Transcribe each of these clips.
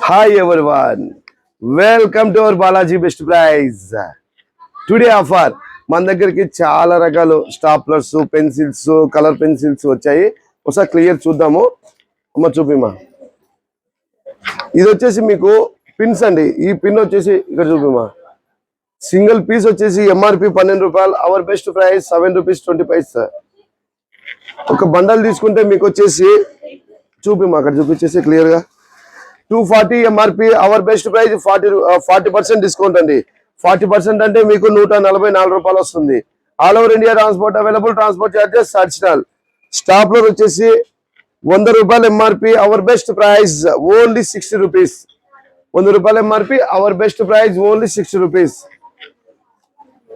Hi everyone, welcome to our Balaji Best Price. Today offer మన దగ్గరికి చాలా రకాలు స్టాప్లర్స్, పెన్సిల్స్, కలర్ పెన్సిల్స్ వచ్చాయి. ఒకసారి క్లియర్ చూద్దాము. అమ్మ చూపిమా. ఇది వచ్చేసి మీకు పిన్స్ అండి. ఈ పిన్ వచ్చేసి ఇక్కడ చూపిమా. సింగిల్ పీస్ వచ్చేసి ఎంఆర్పి 12 రూపాయలు, our best price 7 rupees 20 paise. ఒక బండల్ తీసుకుంటే మీకు వచ్చేసి చూపిమా, అక్కడ చూపించేసి క్లియర్ గా 240 MRP, our best price 40% discount అండి. 40% అంటే మీకు 144 రూపాయలు వస్తుంది. All over India transport available, transport charges additional. Stapler వచ్చేసి 100 రూపాయలు MRP, our best price only 60 rupees. 100 రూపాయలు MRP, our best price only 60 rupees.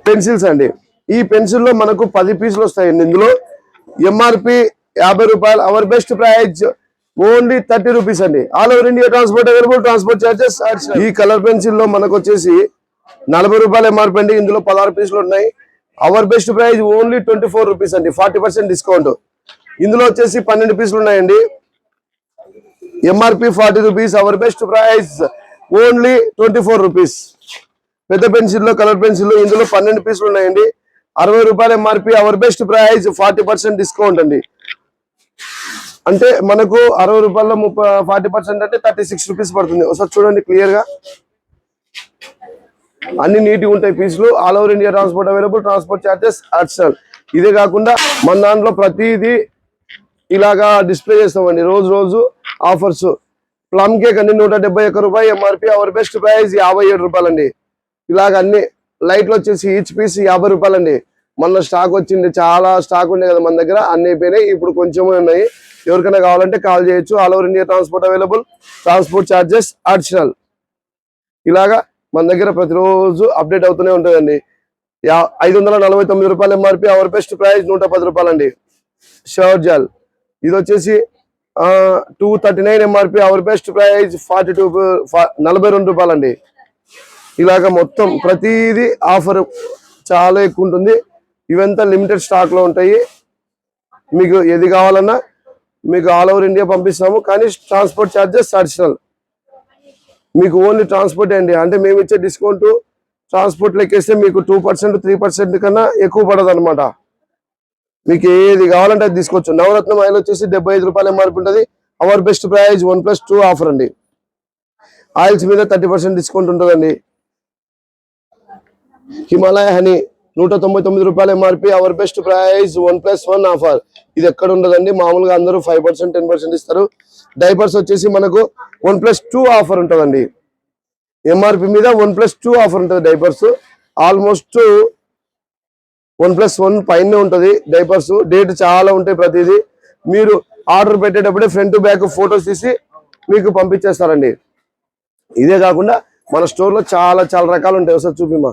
Pencils అండి. ఈ పెన్సిల్ లో మనకు 10 పీసులు వస్తాయండి. ఇందులో ఎంఆర్పి 50 రూపాయలు, our best price only 30 rupees అండి. All over India transport available, transport charges. ఈ కలర్ పెన్సిల్ లో మనకు వచ్చేసి 40 రూపాయలు ఎంఆర్పి అండి. ఇందులో 16 పీసులు ఉన్నాయి. Hour best price only 24 rupees అండి, 40% డిస్కౌంట్. ఇందులో వచ్చేసి 12 పీసులు ఉన్నాయండి. MRP 40 rupees, hour best price only 24 rupees. పెద్ద పెన్సిల్ లో, కలర్ పెన్సిల్ ఇందులో 12 పీసులు ఉన్నాయండి. 60 రూపాయలు MRP, our best price 40% discount అండి. అంటే మనకు 60 రూపాయల్లో 40% అంటే 36 రూపీస్ పడుతుంది. ఒకసారి చూడండి క్లియర్ గా. అన్ని నీట్గా ఉంటాయి పీసులు. All over India transport available, transport charges additional. ఇదే కాకుండా మన దాంట్లో ప్రతిదీ ఇలాగా డిస్ప్లే చేస్తామండి. రోజు ఆఫర్స్. ప్లమ్ కేక్ అండి 171 రూపాయలు ఎంఆర్పి, అవర్ బెస్ట్ ప్రైస్ 57 రూపాయలండి. ఇలాగ అన్ని లైట్లు వచ్చేసి ఈచ్ పీస్ 50 రూపాయలండి. మన స్టాక్ వచ్చింది, చాలా స్టాక్ ఉండే కదా మన దగ్గర, అన్ని అయిపోయినాయి. ఇప్పుడు కొంచెమే ఉన్నాయి. ఎవరికైనా కావాలంటే కాల్ చేయొచ్చు. All over India transport available, transport charges additional. ఇలాగా మన దగ్గర ప్రతిరోజు అప్డేట్ అవుతూనే ఉంటుందండి. 549 రూపాయలు ఎంఆర్పి, అవర్ బెస్ట్ ప్రైస్ 110 రూపాయలండి. షర్ట్ జాల్ ఇది వచ్చేసి 239 ఎంఆర్పి, అవర్ బెస్ట్ ప్రైస్ 42 రూపాయలండి. ఇలాగ మొత్తం ప్రతిదీ ఆఫర్ చాలా ఎక్కువ ఉంటుంది. ఇవంతా లిమిటెడ్ స్టాక్ లో ఉంటాయి. మీకు ఏది కావాలన్నా మీకు ఆల్ ఓవర్ ఇండియా పంపిస్తాము, కానీ ట్రాన్స్పోర్ట్ ఛార్జెస్ అడిషనల్. మీకు ఓన్లీ ట్రాన్స్పోర్ట్ అండి. అంటే మేము ఇచ్చే డిస్కౌంట్ ట్రాన్స్పోర్ట్ లెక్కేస్తే మీకు 2%, 3% కన్నా ఎక్కువ పడదు అనమాట. మీకు ఏది కావాలంటే అది తీసుకోవచ్చు. నవరత్నం ఆయిల్ వచ్చేసి 75 రూపాయలు ఎంఆర్పి ఉంటుంది, అవర్ బెస్ట్ ప్రైస్ 1+2 ఆఫర్ అండి. ఆయిల్స్ మీద 30% డిస్కౌంట్ ఉంటుందండి. హిమాలయ హనీ 199 రూపాయలు MRP, our best price 1+1 offer. ఇది ఎక్కడ ఉండదండి. మామూలుగా అందరూ 5%, 10% ఇస్తారు. డైపర్స్ వచ్చేసి మనకు 1+2 ఆఫర్ ఉంటుందండి. ఎంఆర్పి మీద 1+2 ఆఫర్ ఉంటుంది. డైపర్స్ ఆల్మోస్ట్ 1+1 పైనే ఉంటుంది. డైపర్స్ డేట్ చాలా ఉంటాయి. ప్రతిదీ మీరు ఆర్డర్ పెట్టేటప్పుడే ఫ్రంట్ టు బ్యాక్ ఫొటోస్ తీసి మీకు పంపించేస్తారండి. ఇదే కాకుండా మన స్టోర్లో చాలా రకాలు ఉంటాయి. ఒకసారి చూపిమా.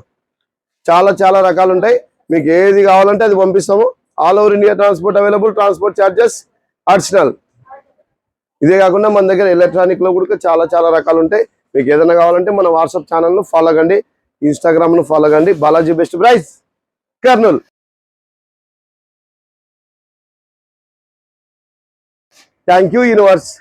చాలా రకాలు ఉంటాయి. మీకు ఏది కావాలంటే అది పంపిస్తాము. All over India transport available, transport charges additional. ఇదే కాకుండా మన దగ్గర ఎలక్ట్రానిక్ లో కూడా చాలా రకాలు ఉంటాయి. మీకు ఏదైనా కావాలంటే మన వాట్సాప్ ఛానల్ ను ఫాలో కండి, ఇన్స్టాగ్రామ్ ను ఫాలో కండి. Balaji best price, Kurnool. Thank you universe.